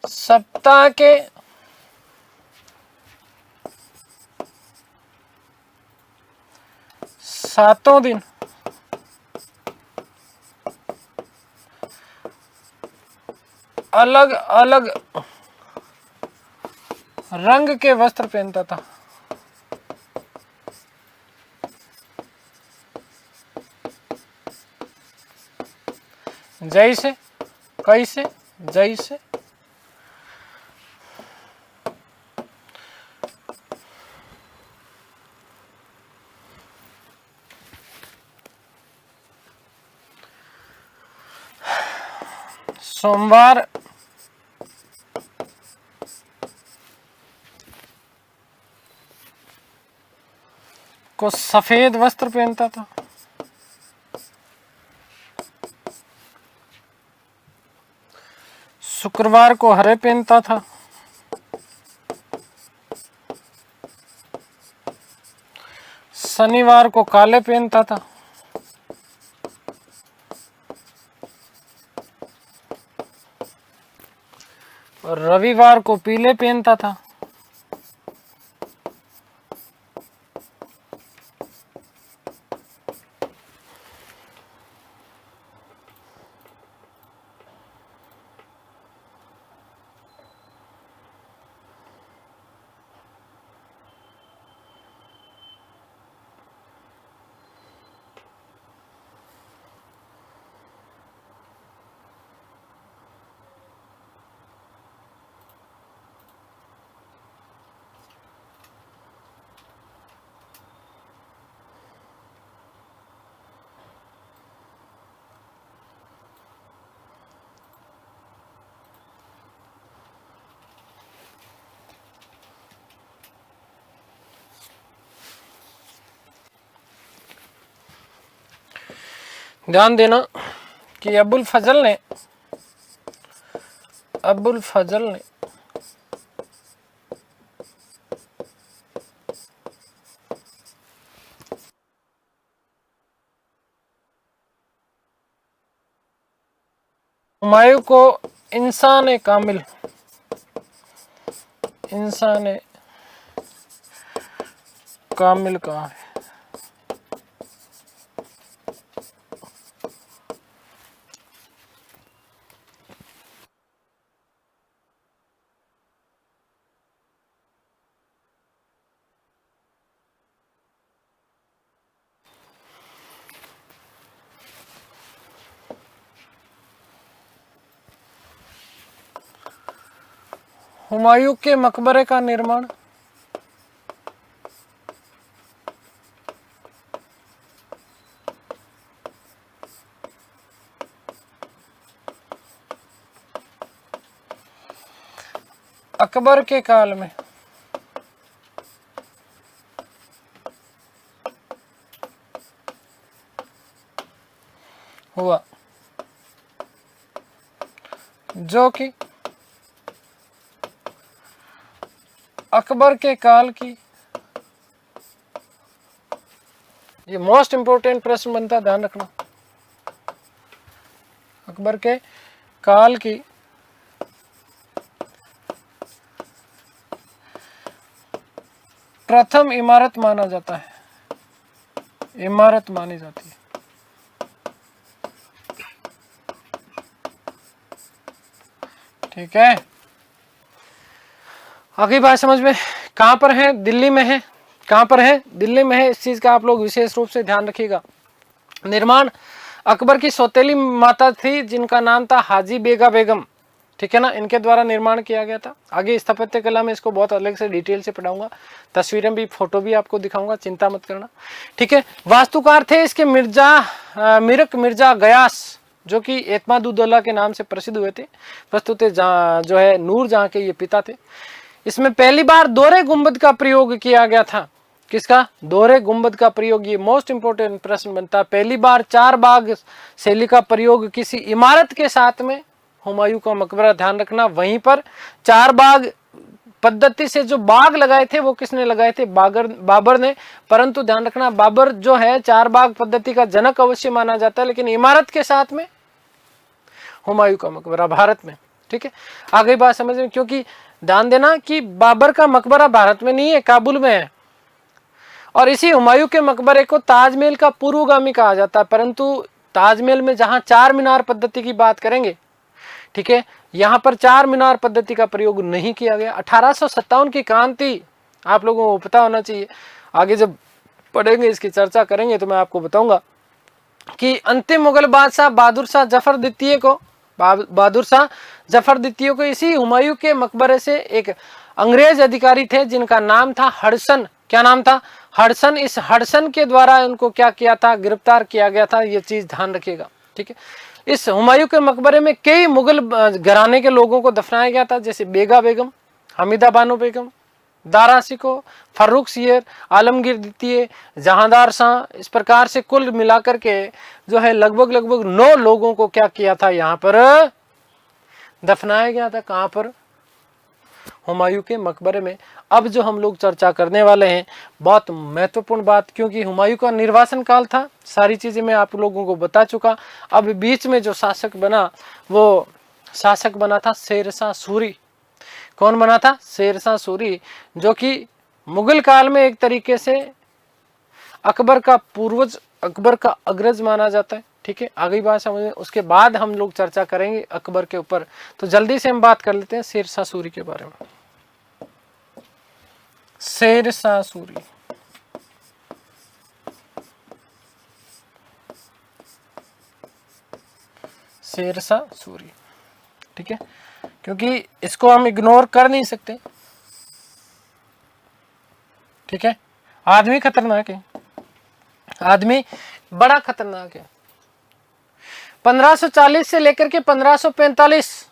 सप्ताह के सातों दिन अलग अलग रंग के वस्त्र पहनता था। जैसे, कैसे, जैसे सोमवार को सफेद वस्त्र पहनता था, शुक्रवार को हरे पहनता था, शनिवार को काले पहनता था, और रविवार को पीले पहनता था। ध्यान देना कि अबुल फजल ने हुमायूं को इंसान कामिल कहा है। हुमायूं के मकबरे का निर्माण अकबर के काल में हुआ, जो कि अकबर के काल की, ये मोस्ट इंपोर्टेंट प्रश्न बनता है, ध्यान रखना, अकबर के काल की प्रथम इमारत माना जाता है, इमारत मानी जाती है। ठीक है, आगे बात समझ में। कहां पर है? दिल्ली में है। कहां पर है? दिल्ली में है। इस चीज का आप लोग विशेष रूप से ध्यान रखिएगा। निर्माण अकबर की सौतेली माता थी जिनका नाम था हाजी बेगा बेगम, ठीक है ना, इनके द्वारा निर्माण किया गया था। आगे स्थापत्य कला में इसको बहुत अलग से डिटेल से पढ़ाऊंगा, तस्वीरें भी, फोटो भी आपको दिखाऊंगा, चिंता मत करना। ठीक है, वास्तुकार थे इसके मिरक मिर्जा गयास, जो कि एतमादुद्दौला के नाम से प्रसिद्ध हुए थे। प्रस्तुत जो है नूर जहां के ये पिता थे। इसमें पहली बार दोहरे गुंबद का प्रयोग किया गया था। किसका? दोहरे गुंबद का प्रयोग। ये मोस्ट इंपोर्टेंट प्रश्न बनता है। पहली बार 4 बाग शैली का प्रयोग किसी इमारत के साथ में हुमायूं का मकबरा, ध्यान रखना। वहीं पर 4 बाग पद्धति से जो बाग लगाए थे वो किसने लगाए थे? बाबर ने। परंतु ध्यान रखना, बाबर जो है 4 बाग पद्धति का जनक अवश्य माना जाता है, लेकिन इमारत के साथ में हुमायूं का मकबरा भारत में। ठीक है, आगे बात समझ में, क्योंकि ध्यान देना कि बाबर का मकबरा भारत में नहीं है, काबुल में है। और इसी हुमायूं के मकबरे को ताजमहल का पूर्वगामी कहा जाता है। परंतु ताजमहल में जहां 4 मीनार पद्धति की बात करेंगे, ठीक है, यहां पर 4 मीनार पद्धति का प्रयोग नहीं किया गया। 1857 की क्रांति आप लोगों को पता होना चाहिए। आगे जब पढ़ेंगे, इसकी चर्चा करेंगे तो मैं आपको बताऊंगा कि अंतिम मुगल बादशाह बहादुर शाह जफर द्वितीय को इसी हुमायूं के मकबरे से एक अंग्रेज अधिकारी थे जिनका नाम था हडसन। क्या नाम था? हडसन। इस हडसन के द्वारा उनको क्या किया था? गिरफ्तार किया गया था। ये चीज ध्यान रखिएगा। ठीक है, इस हुमायूं के मकबरे में कई मुगल घराने के लोगों को दफनाया गया था, जैसे बेगा बेगम, हमीदा बानो बेगम, दारा शिको, फर्रुख सियर, आलमगीर द्वितीय, जहांदार शाह। इस प्रकार से कुल मिलाकर के जो है लगभग 9 लोगों को क्या किया था? यहाँ पर दफनाया गया था। कहाँ पर? हुमायूं के मकबरे में। अब जो हम लोग चर्चा करने वाले हैं, बहुत महत्वपूर्ण बात, क्योंकि हुमायूं का निर्वासन काल था, सारी चीजें मैं आप लोगों को बता चुका। अब बीच में जो शासक बना, वो शासक बना था शेरशाह सूरी। कौन बना था? शेरशाह सूरी, जो कि मुगल काल में एक तरीके से अकबर का पूर्वज, अकबर का अग्रज माना जाता है। ठीक है, आगे बात समझ में। उसके बाद हम लोग चर्चा करेंगे अकबर के ऊपर। तो जल्दी से हम बात कर लेते हैं शेरशाह सूरी के बारे में। शेरशाह सूरी, शेरशाह सूरी, ठीक है, क्योंकि इसको हम इग्नोर कर नहीं सकते। ठीक है, आदमी खतरनाक है, आदमी बड़ा खतरनाक है। 1540 से लेकर के 1545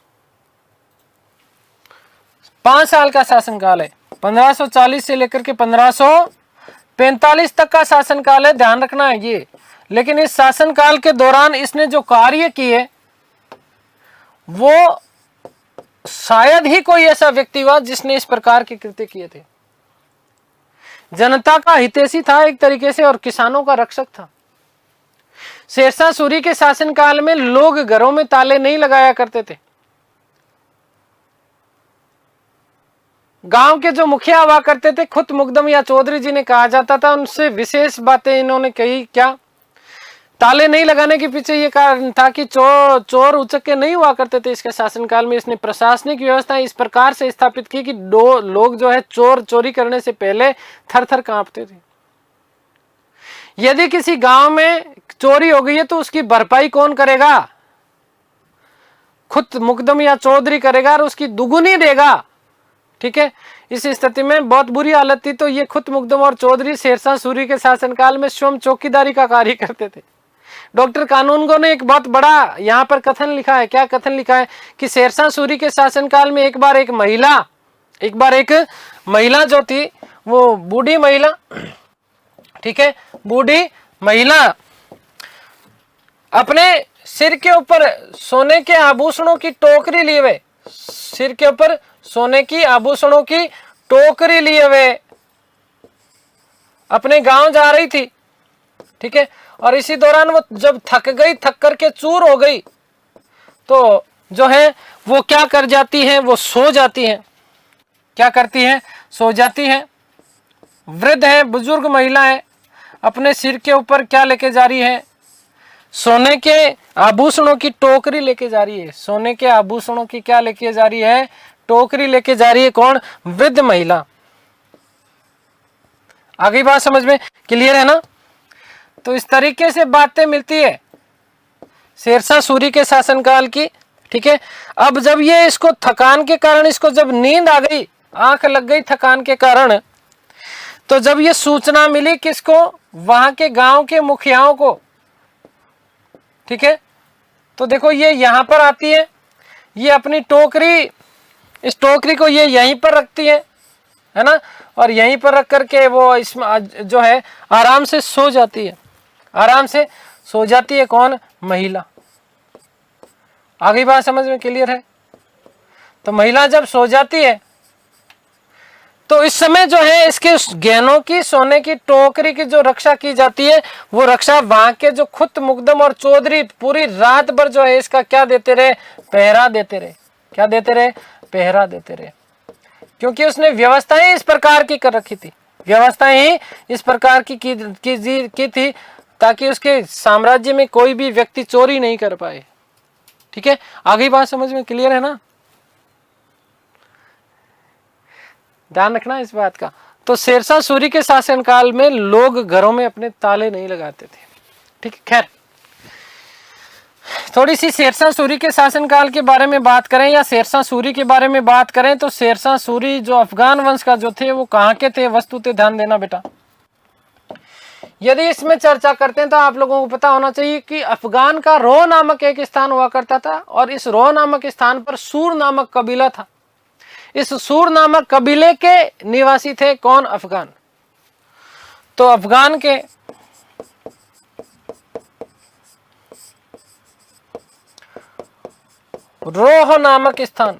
5 साल का शासनकाल है। 1540 से लेकर के 1545 तक का शासनकाल है, ध्यान रखना है ये। लेकिन इस शासनकाल के दौरान इसने जो कार्य किए, वो शायद ही कोई ऐसा व्यक्ति हुआ जिसने इस प्रकार के कृत्य किए थे। जनता का हितैषी था एक तरीके से, और किसानों का रक्षक था। शेरशाह सूरी के शासनकाल में लोग घरों में ताले नहीं लगाया करते थे। गांव के जो मुखिया हुआ करते थे, खुद मुकदम या चौधरी जी ने कहा जाता था, उनसे विशेष बातें इन्होंने कही। क्या? ताले नहीं लगाने के पीछे ये कारण था कि चोर उचक्के नहीं हुआ करते थे इसके शासनकाल में। इसने प्रशासनिक व्यवस्था इस प्रकार से स्थापित की कि लोग जो है चोरी करने से पहले थर थर कांपते थे। यदि किसी गांव में चोरी हो गई है तो उसकी भरपाई कौन करेगा? खुद मुकदम या चौधरी करेगा और उसकी दुगुनी देगा। ठीक है, इस स्थिति में बहुत बुरी हालत थी, तो ये खुद मुकदम और चौधरी शेरशाह सूरी के शासनकाल में स्वयं चौकीदारी का कार्य करते थे। डॉक्टर कानूनगो ने एक बहुत बड़ा यहाँ पर कथन लिखा है। क्या कथन लिखा है? कि शेरशाह सूरी के शासनकाल में एक बार एक महिला एक बार एक महिला जो थी, वो बूढ़ी महिला, ठीक है, बूढ़ी महिला अपने सिर के ऊपर सोने के आभूषणों की टोकरी लिए हुए, सिर के ऊपर सोने की आभूषणों की टोकरी लिए हुए अपने गांव जा रही थी, ठीक है। और इसी दौरान वो जब थक गई, थक करके चूर हो गई, तो जो है वो क्या कर जाती है, वो सो जाती है। क्या करती है? सो जाती है। वृद्ध है, बुजुर्ग महिला है, अपने सिर के ऊपर क्या लेके जा रही है? सोने के आभूषणों की टोकरी लेके जा रही है। सोने के आभूषणों की क्या लेके जा रही है? टोकरी लेके जा रही है। कौन? वृद्ध महिला। आगे बात समझ में क्लियर है ना? तो इस तरीके से बातें मिलती है शेरशाह सूरी के शासनकाल की, ठीक है। अब जब ये इसको थकान के कारण, इसको जब नींद आ गई, आंख लग गई थकान के कारण, तो जब ये सूचना मिली किसको? वहां के गांव के मुखियाओं को, ठीक है। तो देखो ये यहां पर आती है, ये अपनी टोकरी, इस टोकरी को ये यहीं पर रखती है ना, और यहीं पर रख करके वो इसमें जो है आराम से सो जाती है, आराम से सो जाती है। कौन? महिला। आगे बात समझ में क्लियर है? तो महिला जब सो जाती है तो इस समय जो है इसके गहनों की, सोने की टोकरी की जो रक्षा की जाती है, वो रक्षा वहां के जो खुद मुकदम और चौधरी पूरी रात भर जो है इसका क्या देते रहे? पहरा देते रहे। क्या देते रहे? पहरा देते रहे। क्योंकि उसने व्यवस्थाएं इस प्रकार की कर रखी थी, व्यवस्थाएं ही इस प्रकार की थी ताकि उसके साम्राज्य में कोई भी व्यक्ति चोरी नहीं कर पाए। ठीक है, आगे बात समझ में क्लियर है ना? ध्यान रखना इस बात का। तो शेरशाह सूरी के शासनकाल में लोग घरों में अपने ताले नहीं लगाते थे। ठीक है, खैर थोड़ी सी शेरशाह सूरी के शासनकाल के बारे में बात करें या शेरशाह सूरी के बारे में बात करें, तो शेरशाह सूरी जो अफगान वंश का जो थे वो कहाँ के थे? वस्तुतः ध्यान देना बेटा, यदि इसमें चर्चा करते हैं तो आप लोगों को पता होना चाहिए कि अफगान का रो नामक एक स्थान हुआ करता था, और इस रो नामक स्थान पर सूर नामक कबीला था। इस सूर नामक कबीले के निवासी थे कौन? अफगान। तो अफगान के रोह नामक स्थान,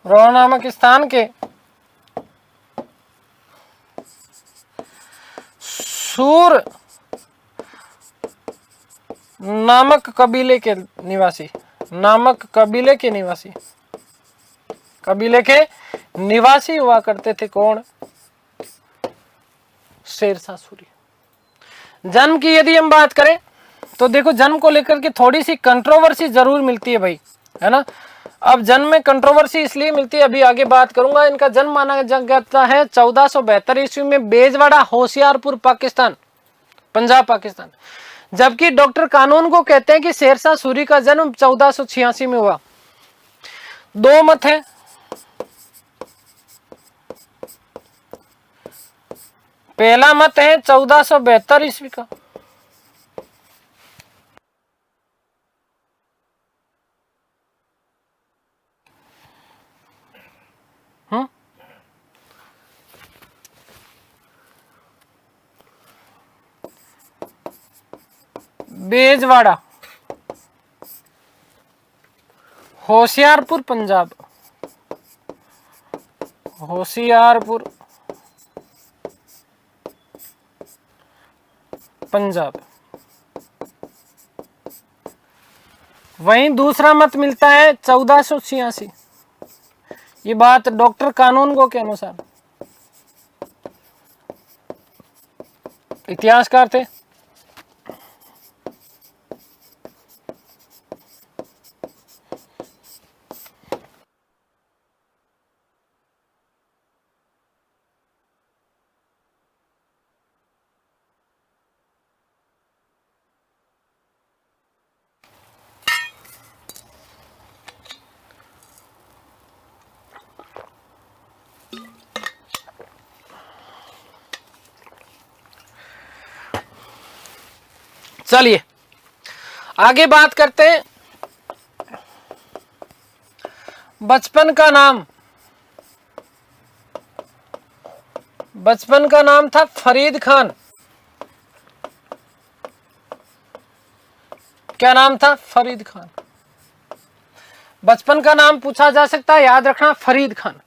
रोह नामक स्थान के सूर नामक कबीले के निवासी, नामक कबीले के निवासी, कबीले के निवासी हुआ करते थे कौन? शेरशाह सूरी। जन्म की यदि हम बात करें तो देखो जन्म को लेकर के थोड़ी सी कंट्रोवर्सी जरूर मिलती है भाई, है ना। अब जन्म में कंट्रोवर्सी इसलिए मिलती है, अभी आगे बात करूंगा। इनका जन्म माना जाता है 1472 ईस्वी में बेजवाड़ा, होशियारपुर, पाकिस्तान, पंजाब पाकिस्तान। जबकि डॉक्टर कानून को कहते हैं कि शेरशाह सूरी का जन्म 1486 में हुआ। दो मत हैं, पहला मत है 1472 ईस्वी का, बेजवाड़ा, होशियारपुर, पंजाब, होशियारपुर पंजाब। वहीं दूसरा मत मिलता है 1486। ये बात डॉक्टर कानून को के अनुसार, इतिहासकार थे। चलिए आगे बात करते हैं बचपन का नाम था फरीद खान। क्या नाम था? फरीद खान। बचपन का नाम पूछा जा सकता है, याद रखना फरीद खान।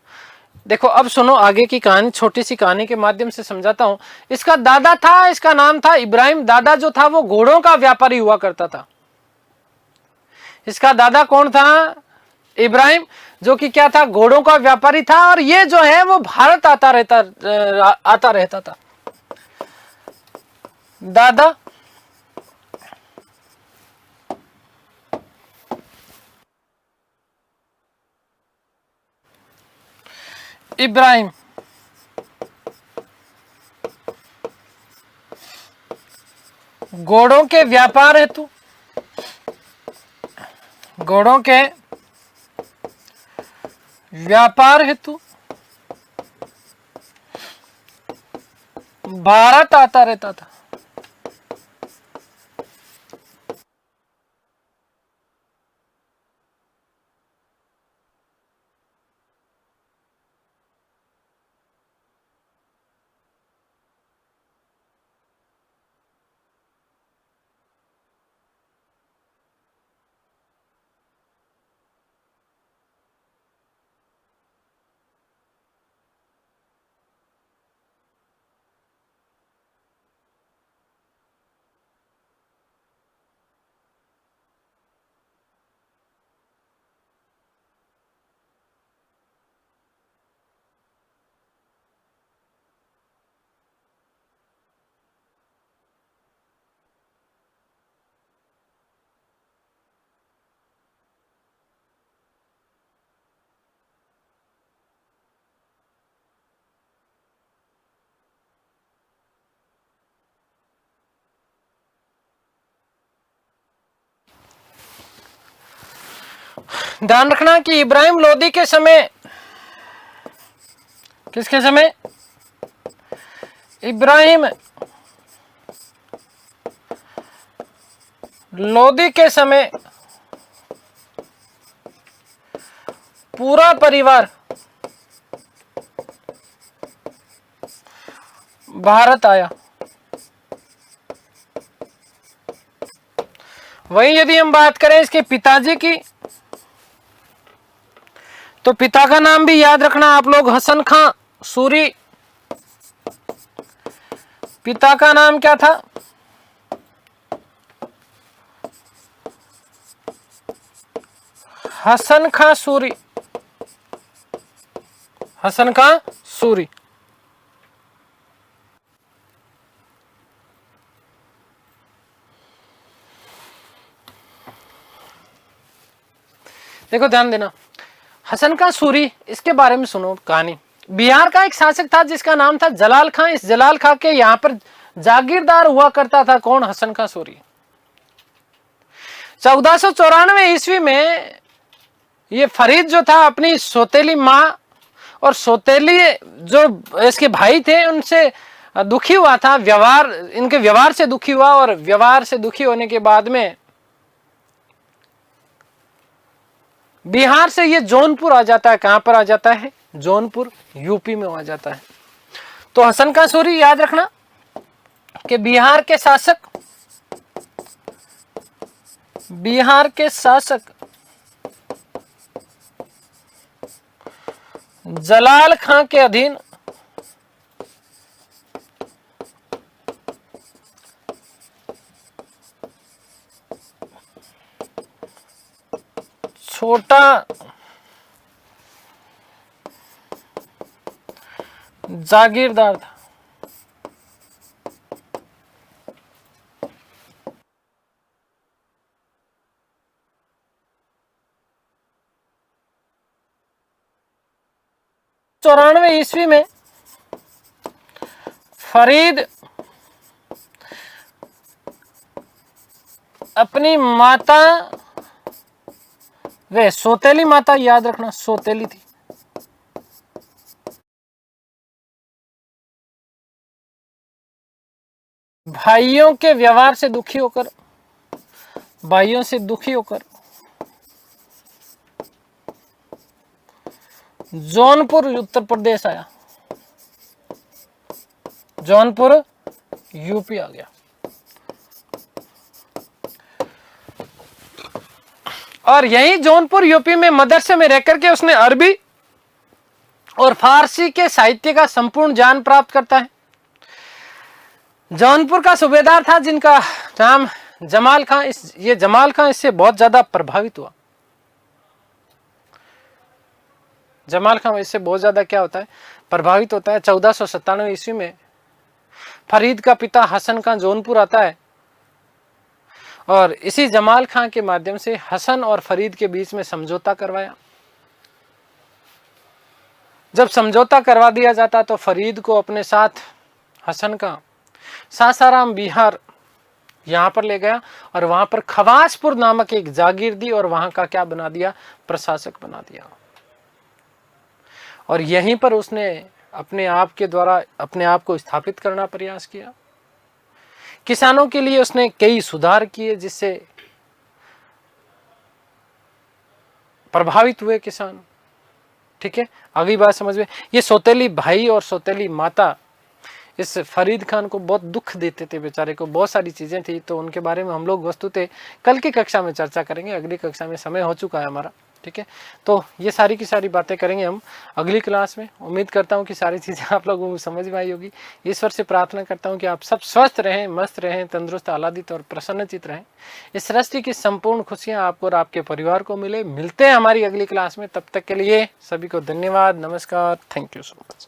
देखो अब सुनो आगे की कहानी, छोटी सी कहानी के माध्यम से समझाता हूं। इसका दादा था, इसका नाम था इब्राहिम। दादा जो था वो घोड़ों का व्यापारी हुआ करता था। इसका दादा कौन था? इब्राहिम, जो कि क्या था? घोड़ों का व्यापारी था। और ये जो है वो भारत आता रहता था। दादा इब्राहिम घोड़ों के व्यापार हेतु भारत आता रहता था। ध्यान रखना कि इब्राहिम लोदी के समय, किसके समय? इब्राहिम लोदी के समय पूरा परिवार भारत आया। वहीं यदि हम बात करें इसके पिताजी की, तो पिता का नाम भी याद रखना आप लोग, हसन खां सूरी। पिता का नाम क्या था? हसन खां सूरी। हसन खां सूरी। देखो ध्यान देना, हसन खां सूरी, इसके बारे में सुनो कहानी। बिहार का एक शासक था जिसका नाम था जलाल खां। इस जलाल खां के यहां पर जागीरदार हुआ करता था कौन? हसन खां सूरी। 1494 ईस्वी में ये फरीद जो था अपनी सौतेली माँ और सौतेली जो इसके भाई थे उनसे दुखी हुआ था। इनके व्यवहार से दुखी हुआ, और व्यवहार से दुखी होने के बाद में बिहार से ये जौनपुर आ जाता है। कहां पर आ जाता है? जौनपुर, यूपी में आ जाता है। तो हसन खां सूरी याद रखना कि बिहार के शासक जलाल खां के अधीन छोटा जागीरदार था। चौरानवे ईस्वी में फरीद अपनी माता, वे सौतेली माता, याद रखना सौतेली थी, भाइयों के व्यवहार से दुखी होकर जौनपुर उत्तर प्रदेश आया, जौनपुर यूपी आ गया। और यही जौनपुर यूपी में मदरसे में रहकर के उसने अरबी और फारसी के साहित्य का संपूर्ण ज्ञान प्राप्त करता है। जौनपुर का सूबेदार था जिनका नाम जमाल खां, ये जमाल खां इससे बहुत ज्यादा प्रभावित हुआ। जमाल खां इससे बहुत ज्यादा क्या होता है, प्रभावित होता है। 1497 ईस्वी में फरीद का पिता हसन खां जौनपुर आता है और इसी जमाल खां के माध्यम से हसन और फरीद के बीच में समझौता करवाया। जब समझौता करवा दिया जाता तो फरीद को अपने साथ हसन का सासाराम बिहार यहां पर ले गया और वहां पर खवासपुर नामक एक जागीर दी और वहां का क्या बना दिया, प्रशासक बना दिया। और यहीं पर उसने अपने आप के द्वारा अपने आप को स्थापित करना प्रयास किया। किसानों के लिए उसने कई सुधार किए जिससे प्रभावित हुए किसान। ठीक है, अगली बात समझ में, ये सौतेली भाई और सौतेली माता इस फरीद खान को बहुत दुख देते थे, बेचारे को बहुत सारी चीजें थी, तो उनके बारे में हम लोग वस्तुतः कल की कक्षा में चर्चा करेंगे। अगली कक्षा में समय हो चुका है हमारा। ठीक है, तो ये सारी की सारी बातें करेंगे हम अगली क्लास में। उम्मीद करता हूँ कि सारी चीज़ें आप लोगों को समझ में आई होगी। ईश्वर से प्रार्थना करता हूँ कि आप सब स्वस्थ रहें, मस्त रहें, तंदुरुस्त, आह्लादित और प्रसन्नचित रहें। इस सृष्टि की संपूर्ण खुशियाँ आपको और आपके परिवार को मिले। मिलते हैं हमारी अगली क्लास में, तब तक के लिए सभी को धन्यवाद, नमस्कार, थैंक यू सो मच।